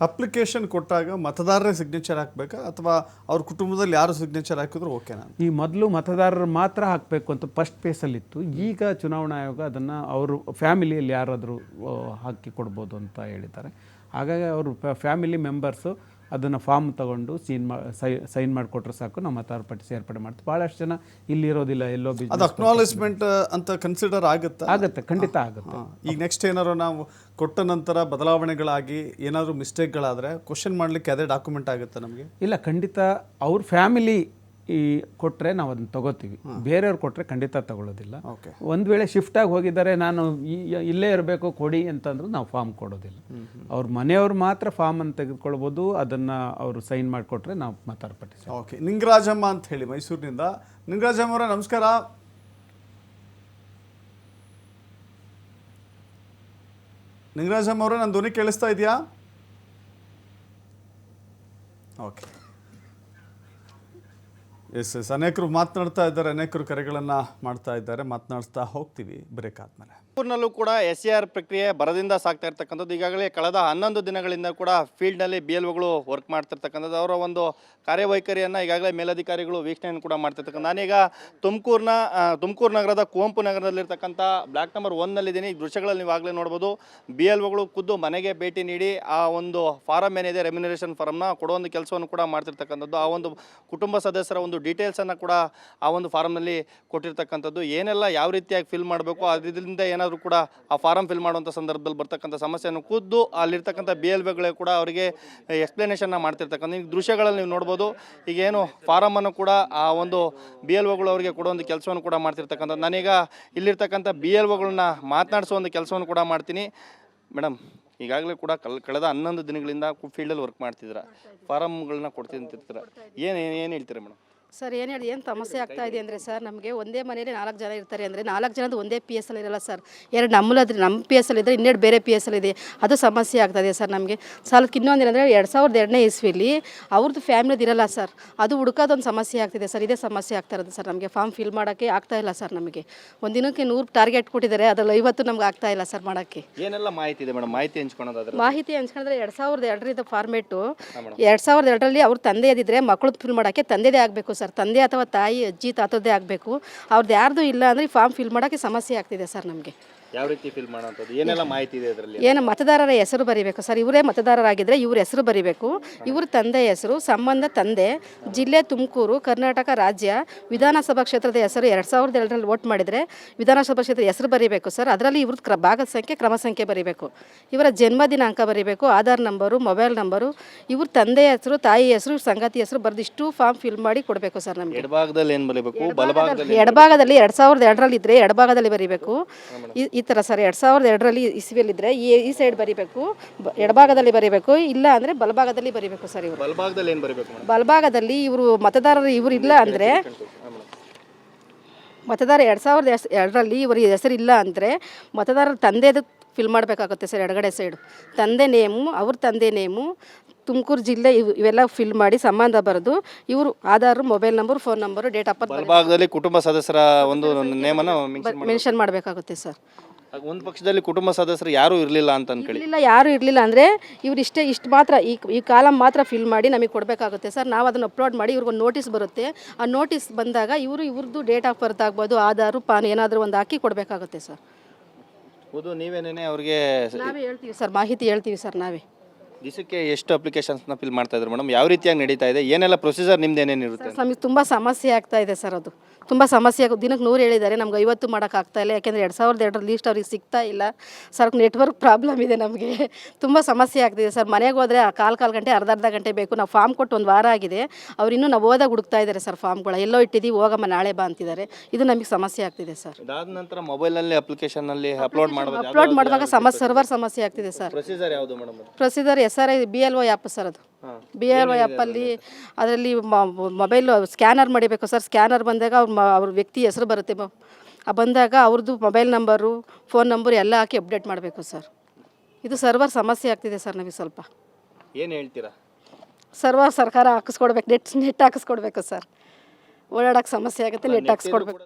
Application ಕೊಟ್ಟಾಗ ಮತದಾರರೇ signature ಹಾಕಬೇಕಾ ಅಥವಾ ಅವ್ರ ಕುಟುಂಬದಲ್ಲಿ ಯಾರು ಸಿಗ್ನೇಚರ್ ಹಾಕಿದ್ರು ಓಕೆನಾ? ಈ ಮೊದಲು ಮತದಾರರು ಮಾತ್ರ ಹಾಕಬೇಕು ಅಂತ ಫಸ್ಟ್ ಫೇಸಲ್ಲಿತ್ತು. ಈಗ ಚುನಾವಣಾ ಆಯೋಗ ಅದನ್ನು ಅವರು ಫ್ಯಾಮಿಲಿಯಲ್ಲಿ ಯಾರಾದರೂ ಹಾಕಿ ಕೊಡ್ಬೋದು ಅಂತ ಹೇಳಿದ್ದಾರೆ. ಹಾಗಾಗಿ ಅವರು ಫ್ಯಾಮಿಲಿ ಮೆಂಬರ್ಸು ಅದನ್ನು ಫಾರ್ಮ್ ತೊಗೊಂಡು ಸೈನ್ ಮಾಡಿಕೊಟ್ರೆ ಸಾಕು, ನಾವು ಮತದಾರ ಪಟ್ಟಿ ಸೇರ್ಪಡೆ ಮಾಡ್ತೀವಿ. ಭಾಳಷ್ಟು ಜನ ಇಲ್ಲಿರೋದಿಲ್ಲ, ಎಲ್ಲೋ ಅದು ಅಕ್ನಾಲೇಜ್ಮೆಂಟ್ ಅಂತ ಕನ್ಸಿಡರ್ ಆಗುತ್ತೆ, ಖಂಡಿತ ಆಗುತ್ತೆ. ಈಗ ನೆಕ್ಸ್ಟ್ ಏನಾದ್ರು ನಾವು ಕೊಟ್ಟ ನಂತರ ಬದಲಾವಣೆಗಳಾಗಿ ಏನಾದರೂ ಮಿಸ್ಟೇಕ್ಗಳಾದರೆ ಕ್ವಶನ್ ಮಾಡಲಿಕ್ಕೆ ಅದೇ ಡಾಕ್ಯುಮೆಂಟ್ ಆಗುತ್ತೆ ನಮಗೆ? ಇಲ್ಲ, ಖಂಡಿತ ಅವ್ರ ಫ್ಯಾಮಿಲಿ ಕೊಟ್ಟರೆ ನಾವು ಅದನ್ನು ತೊಗೋತೀವಿ. ಬೇರೆಯವ್ರು ಕೊಟ್ಟರೆ ಖಂಡಿತ ತಗೊಳ್ಳೋದಿಲ್ಲ. ಒಂದು ವೇಳೆ ಶಿಫ್ಟಾಗಿ ಹೋಗಿದ್ದಾರೆ, ನಾನು ಇಲ್ಲೇ ಇರಬೇಕು ಕೊಡಿ ಅಂತಂದ್ರೆ ನಾವು ಫಾರ್ಮ್ ಕೊಡೋದಿಲ್ಲ. ಅವ್ರ ಮನೆಯವ್ರು ಮಾತ್ರ ಫಾರ್ಮನ್ನು ತೆಗೆದುಕೊಳ್ಬೋದು. ಅದನ್ನು ಅವರು ಸೈನ್ ಮಾಡಿಕೊಟ್ರೆ ನಾವು ಮತದಾರ ಪಟ್ಟಿ. ಓಕೆ. ನಿಂಗರಾಜಮ್ಮ ಅಂತ ಹೇಳಿ ಮೈಸೂರಿನಿಂದ. ನಿಂಗರಾಜಮ್ಮ ಅವರೇ ನಮಸ್ಕಾರ. ನಿಂಗರಾಜಮ್ಮ ಅವರೇ, ನನ್ನ ಧ್ವನಿ ಕೇಳಿಸ್ತಾ ಇದೆಯಾ? ಓಕೆ. ಎಸ್ ಅನೇಕರು ಮಾತನಾಡ್ತಾ ಇದ್ದಾರೆ, ಅನೇಕರು ಕರೆಗಳನ್ನು ಮಾಡ್ತಾ ಇದ್ದಾರೆ, ಮಾತನಾಡ್ತಾ ಹೋಗ್ತೀವಿ ಬ್ರೇಕ್ ಆದಮೇಲೆ. ಮೈಸೂರಿನಲ್ಲೂ ಕೂಡ SAR ಪ್ರಕ್ರಿಯೆ ಬರದಿಂದ ಸಾಗ್ತಾ ಇರ್ತಕ್ಕಂಥದ್ದು. ಈಗಾಗಲೇ ಕಳೆದ 11 ದಿನಗಳಿಂದ ಕೂಡ ಫೀಲ್ಡ್ನಲ್ಲಿ BLOಗಳು ವರ್ಕ್ ಮಾಡ್ತಿರ್ತಕ್ಕಂಥದ್ದು. ಅವರ ಒಂದು ಕಾರ್ಯವೈಖರಿಯನ್ನು ಈಗಾಗಲೇ ಮೇಲಧಿಕಾರಿಗಳು ವೀಕ್ಷಣೆಯನ್ನು ಕೂಡ ಮಾಡ್ತಿರ್ತಕ್ಕಂಥ. ನಾನೀಗ ತುಮಕೂರು ನಗರದ ಕುವೆಂಪು ನಗರದಲ್ಲಿರ್ತಕ್ಕಂಥ ಬ್ಲಾಕ್ ನಂಬರ್ 1ನಲ್ಲಿದ್ದೀನಿ. ಈ ದೃಶ್ಯಗಳಲ್ಲಿ ನೀವು ಆಗಲೇ ನೋಡ್ಬೋದು. BLOಗಳು ಖುದ್ದು ಮನೆಗೆ ಭೇಟಿ ನೀಡಿ ಆ ಒಂದು ಫಾರಮ್ ಏನಿದೆ, ರೆಮ್ಯುನರೇಷನ್ ಫಾರಮ್ನ ಕೊಡೋ ಒಂದು ಕೆಲಸವನ್ನು ಕೂಡ ಮಾಡ್ತಿರ್ತಕ್ಕಂಥದ್ದು. ಆ ಒಂದು ಕುಟುಂಬ ಸದಸ್ಯರ ಒಂದು ಡೀಟೇಲ್ಸನ್ನು ಕೂಡ ಆ ಒಂದು ಫಾರಮ್ನಲ್ಲಿ ಕೊಟ್ಟಿರ್ತಕ್ಕಂಥದ್ದು. ಏನೆಲ್ಲ ಯಾವ ರೀತಿಯಾಗಿ ಫಿಲ್ ಮಾಡಬೇಕು, ಅದರಿಂದ ಏನಾದರೂ ಕೂಡ ಆ ಫಾರಮ್ ಫಿಲ್ ಮಾಡುವಂಥ ಸಂದರ್ಭದಲ್ಲಿ ಬರ್ತಕ್ಕಂಥ ಸಮಸ್ಯೆಯನ್ನು ಖುದ್ದು ಅಲ್ಲಿರ್ತಕ್ಕಂಥ BLOಗಳೇ ಕೂಡ ಅವರಿಗೆ ಎಕ್ಸ್ಪ್ಲನೇಷನ್ನ ಮಾಡ್ತಿರ್ತಕ್ಕಂಥ ಈ ದೃಶ್ಯಗಳಲ್ಲಿ ನೀವು ನೋಡ್ಬೋದು. ಈಗೇನು ಫಾರಮನ್ನು ಕೂಡ ಆ ಒಂದು BLOಗಳು ಅವರಿಗೆ ಕೊಡೋ ಒಂದು ಕೆಲಸವನ್ನು ಕೂಡ ಮಾಡ್ತಿರ್ತಕ್ಕಂಥದ್ದು. ನಾನೀಗ ಇಲ್ಲಿರ್ತಕ್ಕಂಥ BLOಗಳನ್ನ ಮಾತನಾಡಿಸೋ ಒಂದು ಕೆಲಸವನ್ನು ಕೂಡ ಮಾಡ್ತೀನಿ. ಮೇಡಮ್, ಈಗಾಗಲೇ ಕೂಡ ಕಳೆದ 11 ದಿನಗಳಿಂದ ಫೀಲ್ಡಲ್ಲಿ ವರ್ಕ್ ಮಾಡ್ತಿದ್ದೀರಾ, ಫಾರಮ್ಗಳನ್ನ ಕೊಡ್ತಿರ್ತೀರ, ಏನು ಹೇಳ್ತೀರಾ ಮೇಡಮ್? ಸರ್, ಏನು ಸಮಸ್ಯೆ ಆಗ್ತಾ ಇದೆ ಅಂದರೆ ಸರ್, ನಮಗೆ ಒಂದೇ ಮನೆಯಲ್ಲಿ 4 ಜನ ಇರ್ತಾರೆ ಅಂದರೆ 4 ಜನದ ಒಂದೇ PSL ಇರಲ್ಲ ಸರ್. ಎರಡು ನಮ್ಮ PSL ಇದ್ದರೆ ಇನ್ನೆರಡು ಬೇರೆ PSL ಇದೆ. ಅದು ಸಮಸ್ಯೆ ಆಗ್ತಾಯಿದೆ ಸರ್ ನಮಗೆ. ಸಾಲಕ್ಕೆ ಇನ್ನೊಂದು ಏನಂದರೆ 2002ನೇ ಇಸ್ವಿಲಿ ಅವ್ರದ್ದು ಫ್ಯಾಮಿಲಿದು ಇರಲ್ಲ ಸರ್. ಅದು ಹುಡುಕೋದೊಂದು ಸಮಸ್ಯೆ ಆಗ್ತಿದೆ ಸರ್. ಇದೇ ಸಮಸ್ಯೆ ಆಗ್ತಾ ಇರೋದು ಸರ್. ನಮಗೆ ಫಾರ್ಮ್ ಫಿಲ್ ಮಾಡೋಕ್ಕೆ ಆಗ್ತಾಯಿಲ್ಲ ಸರ್. ನಮಗೆ ಒಂದಿನಕ್ಕೆ 100 ಟಾರ್ಗೆಟ್ ಕೊಟ್ಟಿದ್ದಾರೆ, ಅದರಲ್ಲಿ 50 ನಮ್ಗೆ ಆಗ್ತಾಯಿಲ್ಲ ಸರ್ ಮಾಡೋಕ್ಕೆ. ಏನೆಲ್ಲ ಮಾಹಿತಿ ಇದೆ ಮೇಡಮ್? ಮಾಹಿತಿ ಹಂಚ್ಕೊಂಡ್ರೆ 2002 ಫಾರ್ಮೇಟು 2002ರಲ್ಲಿ ಅವ್ರ ತಂದೆ ಇದ್ದಿದ್ರೆ ಮಕ್ಕಳು ಫಿಲ್ ಮಾಡೋಕ್ಕೆ ತಂದೆದೇ ಆಗಬೇಕು ಸರ್. ತಂದೆ ಅಥವಾ ತಾಯಿ, ಅಜ್ಜಿ, ತಾತದ್ದೇ ಆಗಬೇಕು. ಅವ್ರದ್ದು ಯಾರ್ದು ಇಲ್ಲ ಅಂದರೆ ಫಾರ್ಮ್ ಫಿಲ್ ಮಾಡೋಕ್ಕೆ ಸಮಸ್ಯೆ ಆಗ್ತಿದೆ ಸರ್ ನಮಗೆ. ಯಾವ ರೀತಿ ಫಿಲ್ ಮಾಡೋಂಥದ್ದು, ಏನೆಲ್ಲ ಮಾಹಿತಿ ಇದೆ ಅದರಲ್ಲಿ? ಏನು ಮತದಾರರ ಹೆಸರು ಬರೀಬೇಕು ಸರ್. ಇವರೇ ಮತದಾರರಾಗಿದ್ದರೆ ಇವ್ರ ಹೆಸರು ಬರೀಬೇಕು. ಇವ್ರ ತಂದೆ ಹೆಸರು, ಸಂಬಂಧ ತಂದೆ, ಜಿಲ್ಲೆ ತುಮಕೂರು, ಕರ್ನಾಟಕ ರಾಜ್ಯ, ವಿಧಾನಸಭಾ ಕ್ಷೇತ್ರದ ಹೆಸರು 2002ರಲ್ಲಿ ವೋಟ್ ಮಾಡಿದರೆ ವಿಧಾನಸಭಾ ಕ್ಷೇತ್ರದ ಹೆಸರು ಬರೀಬೇಕು ಸರ್. ಅದರಲ್ಲಿ ಇವ್ರದ್ದು ಭಾಗದ ಸಂಖ್ಯೆ, ಕ್ರಮ ಸಂಖ್ಯೆ ಬರೀಬೇಕು. ಇವರ ಜನ್ಮ ದಿನಾಂಕ ಬರೀಬೇಕು, ಆಧಾರ್ ನಂಬರು, ಮೊಬೈಲ್ ನಂಬರು, ಇವ್ರ ತಂದೆ ಹೆಸರು, ತಾಯಿ ಹೆಸರು, ಸಂಗಾತಿ ಹೆಸರು ಬರೆದಿಷ್ಟು ಫಾರ್ಮ್ ಫಿಲ್ ಮಾಡಿ ಕೊಡಬೇಕು ಸರ್ ನಮಗೆ. ಎಡಭಾಗದಲ್ಲಿ ಏನು ಬರೀಬೇಕು? ಬಲಭಾಗದಲ್ಲಿ? ಎಡಭಾಗದಲ್ಲಿ 2002ರಲ್ಲಿ ಇದ್ದರೆ ಎಡಭಾಗದಲ್ಲಿ ಬರೀಬೇಕು. ಈ ಥರ ಸರ್. 2002ರಲ್ಲಿ ಇಸ್ವಿಯಲ್ಲಿದ್ದರೆ ಈ ಸೈಡ್ ಬರೀಬೇಕು, ಎಡಭಾಗದಲ್ಲಿ ಬರೀಬೇಕು. ಇಲ್ಲ ಅಂದರೆ ಬಲಭಾಗದಲ್ಲಿ ಬರೀಬೇಕು ಸರ್. ಇವರು ಬಲಭಾಗದಲ್ಲಿ ಏನು ಬರೀಬೇಕು? ಬಲಭಾಗದಲ್ಲಿ ಇವರು ಮತದಾರರು ಇವರು ಇಲ್ಲ ಅಂದರೆ ಮತದಾರ 2002ರಲ್ಲಿ ಇವರು ಹೆಸರು ಇಲ್ಲ ಅಂದರೆ ಮತದಾರರ ತಂದೆದು ಫಿಲ್ ಮಾಡಬೇಕಾಗುತ್ತೆ ಸರ್. ಎಡಗಡೆ ಸೈಡು ತಂದೆ ನೇಮು, ಅವ್ರ ತಂದೆ ನೇಮು, ತುಮಕೂರು ಜಿಲ್ಲೆ ಇವೆಲ್ಲ ಫಿಲ್ ಮಾಡಿ ಸಂಬಂಧ ಬರೆದು ಇವರು Aadhaar, mobile number, phone number, date of birth ಬಲಭಾಗದಲ್ಲಿ ಕುಟುಂಬ ಸದಸ್ಯರ ಒಂದು ನೇಮನ್ನು ಮೆನ್ಷನ್ ಮಾಡಬೇಕಾಗುತ್ತೆ ಸರ್. ಒಂದು ಪಕ್ಷದಲ್ಲಿ ಕುಟುಂಬ ಸದಸ್ಯರು ಯಾರೂ ಇರಲಿಲ್ಲ ಅಂತ ಅನ್ಕೊಳ್ಳಿ. ಇಲ್ಲ, ಯಾರೂ ಇರಲಿಲ್ಲ ಅಂದರೆ ಇವರು ಇಷ್ಟು ಮಾತ್ರ ಈ ಕಾಲಮ್ ಮಾತ್ರ ಫಿಲ್ ಮಾಡಿ ನಮಗೆ ಕೊಡಬೇಕಾಗುತ್ತೆ ಸರ್. ನಾವು ಅದನ್ನು ಅಪ್ಲೋಡ್ ಮಾಡಿ ಇವ್ರಿಗೊಂದು ನೋಟಿಸ್ ಬರುತ್ತೆ. ಆ ನೋಟಿಸ್ ಬಂದಾಗ ಇವ್ರದ್ದು ಡೇಟ್ ಆಫ್ ಬರ್ತ್ ಆಗ್ಬೋದು, ಆಧಾರು, ಪಾನ್ ಏನಾದರೂ ಒಂದು ಹಾಕಿ ಕೊಡಬೇಕಾಗುತ್ತೆ ಸರ್. ಹೌದು, ನೀವೇನೇ ಅವ್ರಿಗೆ ನಾವೇ ಹೇಳ್ತೀವಿ ಸರ್, ಮಾಹಿತಿ ಹೇಳ್ತೀವಿ ಸರ್ ನಾವೇ. ದಿವಸಕ್ಕೆ ಎಷ್ಟು ಅಪ್ಲಿಕೇಶನ್ಸ್ನ ಫಿಲ್ ಮಾಡ್ತಾ ಇದ್ದಾರೆ ಮೇಡಮ್? ಯಾವ ರೀತಿಯಾಗಿ ನಡೀತಾ ಇದೆ? ಏನೆಲ್ಲ ಪ್ರೊಸೀಜರ್ ನಿಮ್ದು ಏನೇನಿರುತ್ತೆ? ನಮಗೆ ತುಂಬ ಸಮಸ್ಯೆ ಆಗ್ತಾ ಇದೆ ಸರ್. ಅದು ತುಂಬ ಸಮಸ್ಯೆ ದಿನಕ್ಕೆ 100 ಹೇಳಿದ್ದಾರೆ, ನಮ್ಗೆ 50 ಮಾಡೋಕ್ಕಾಗ್ತಾ ಇಲ್ಲ. ಯಾಕೆಂದರೆ 2002 ಲೀಸ್ಟ್ ಅವ್ರಿಗೆ ಸಿಗ್ತಾ ಇಲ್ಲ ಸರ್. ನೆಟ್ವರ್ಕ್ ಪ್ರಾಬ್ಲಮ್ ಇದೆ ನಮಗೆ, ತುಂಬ ಸಮಸ್ಯೆ ಆಗ್ತಿದೆ ಸರ್. ಮನೆಗೆ ಹೋದರೆ ಕಾಲು ಗಂಟೆ, ಅರ್ಧ ಗಂಟೆ ಬೇಕು. ನಾವು ಫಾರ್ಮ್ ಕೊಟ್ಟು 1 ವಾರ ಆಗಿದೆ. ಅವ್ರು ಇನ್ನೂ ನಾವು ಹೋದಾಗ ಹುಡುಕ್ತಾ ಇದ್ದಾರೆ ಸರ್ ಫಾರ್ಮ್ಗಳು. ಎಲ್ಲೋ ಇಟ್ಟಿದ್ದೀವಿ, ಹೋಗಮ್ಮ ನಾಳೆ ಬಾ ಅಂತಿದ್ದಾರೆ. ಇದು ನಮಗೆ ಸಮಸ್ಯೆ ಆಗ್ತಿದೆ ಸರ್. ಅದಾದ ನಂತರ ಮೊಬೈಲಲ್ಲಿ ಅಪ್ಲಿಕೇಶನ್ನಲ್ಲಿ ಅಪ್ಲೋಡ್ ಮಾಡುವಾಗ ಸರ್ವರ್ ಸಮಸ್ಯೆ ಆಗ್ತಿದೆ ಸರ್. ಪ್ರೊಸೀಜರ್ ಯಾವುದು madam? Procedure SRI BLO app sir. ಅದು BLO ಆ್ಯಪಲ್ಲಿ ಅದರಲ್ಲಿ ಮೊಬೈಲ್ ಸ್ಕ್ಯಾನರ್ ಮಾಡಬೇಕು ಸರ್. ಸ್ಕ್ಯಾನರ್ ಬಂದಾಗ ಅವ್ರ ವ್ಯಕ್ತಿ ಹೆಸರು ಬರುತ್ತೆ. ಬಂದಾಗ ಅವ್ರದ್ದು ಮೊಬೈಲ್ ನಂಬರು, ಫೋನ್ ನಂಬರ್ ಎಲ್ಲ ಹಾಕಿ ಅಪ್ಡೇಟ್ ಮಾಡಬೇಕು ಸರ್. ಇದು ಸರ್ವರ್ ಸಮಸ್ಯೆ ಆಗ್ತಿದೆ ಸರ್ ನಮಗೆ ಸ್ವಲ್ಪ. ಏನು ಹೇಳ್ತೀರಾ? ಸರ್ವರ್ ಸರ್ಕಾರ ಹಾಕಿಸ್ಕೊಡ್ಬೇಕು, ನೆಟ್ ಹಾಕಿಸ್ಕೊಡ್ಬೇಕು ಸರ್. ಓಡಾಡೋಕ್ಕೆ ಸಮಸ್ಯೆ ಆಗುತ್ತೆ, ನೆಟ್ ಹಾಕಿಸ್ಕೊಡ್ಬೇಕು.